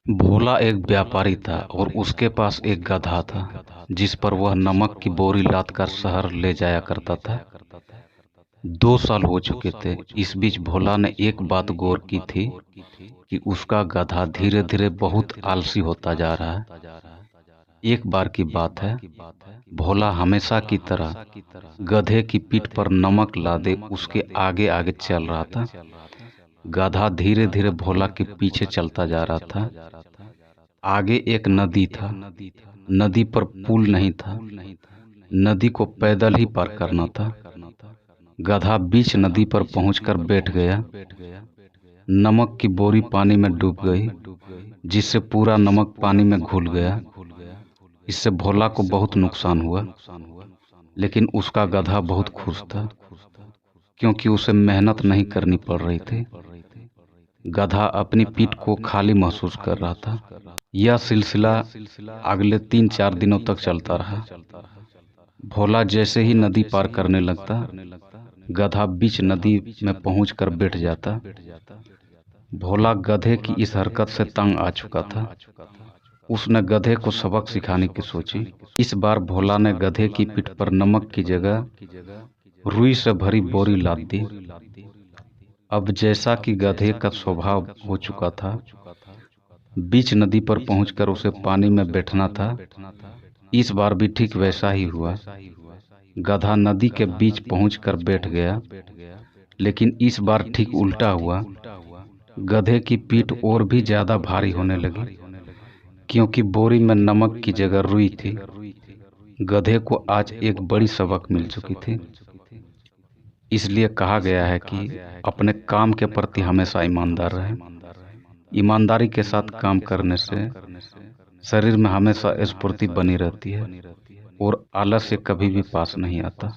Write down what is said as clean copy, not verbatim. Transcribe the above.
भोला एक व्यापारी था और उसके पास एक गधा था जिस पर वह नमक की बोरी लादकर शहर ले जाया करता था। 2 साल हो चुके थे। इस बीच भोला ने एक बात गौर की थी कि उसका गधा धीरे धीरे बहुत आलसी होता जा रहा है। एक बार की बात है, भोला हमेशा की तरह गधे की पीठ पर नमक लादे उसके आगे आगे चल रहा था। गधा धीरे धीरे भोला के पीछे चलता जा रहा था। आगे एक नदी था। नदी पर पुल नहीं था। नदी को पैदल ही पार करना था। गधा बीच नदी पर पहुंचकर बैठ गया। नमक की बोरी पानी में डूब गई, जिससे पूरा नमक पानी में घुल गया। इससे भोला को बहुत नुकसान हुआ, लेकिन उसका गधा बहुत खुश था क्योंकि उसे मेहनत नहीं करनी पड़ रही थी। गधा अपनी पीठ को खाली महसूस कर रहा था। यह सिलसिला अगले 3-4 दिनों तक चलता रहा। भोला जैसे ही नदी पार करने लगता, गधा बीच नदी में पहुंचकर बैठ जाता। भोला गधे की इस हरकत से तंग आ चुका था। उसने गधे को सबक सिखाने की सोची। इस बार भोला ने गधे की पीठ पर नमक की जगह रुई से भरी बोरी लाद दी। अब जैसा कि गधे का स्वभाव हो चुका था, बीच नदी पर पहुंचकर उसे पानी में बैठना था। इस बार भी ठीक वैसा ही हुआ। गधा नदी के बीच पहुंचकर बैठ गया, लेकिन इस बार ठीक उल्टा हुआ। गधे की पीठ और भी ज्यादा भारी होने लगी, क्योंकि बोरी में नमक की जगह रुई थी। गधे को आज एक बड़ी सबक मिल चुकी थी। इसलिए कहा गया है कि अपने काम के प्रति हमेशा ईमानदार रहें। ईमानदारी के साथ काम करने से शरीर में हमेशा स्फूर्ति बनी रहती है और आलस्य कभी भी पास नहीं आता।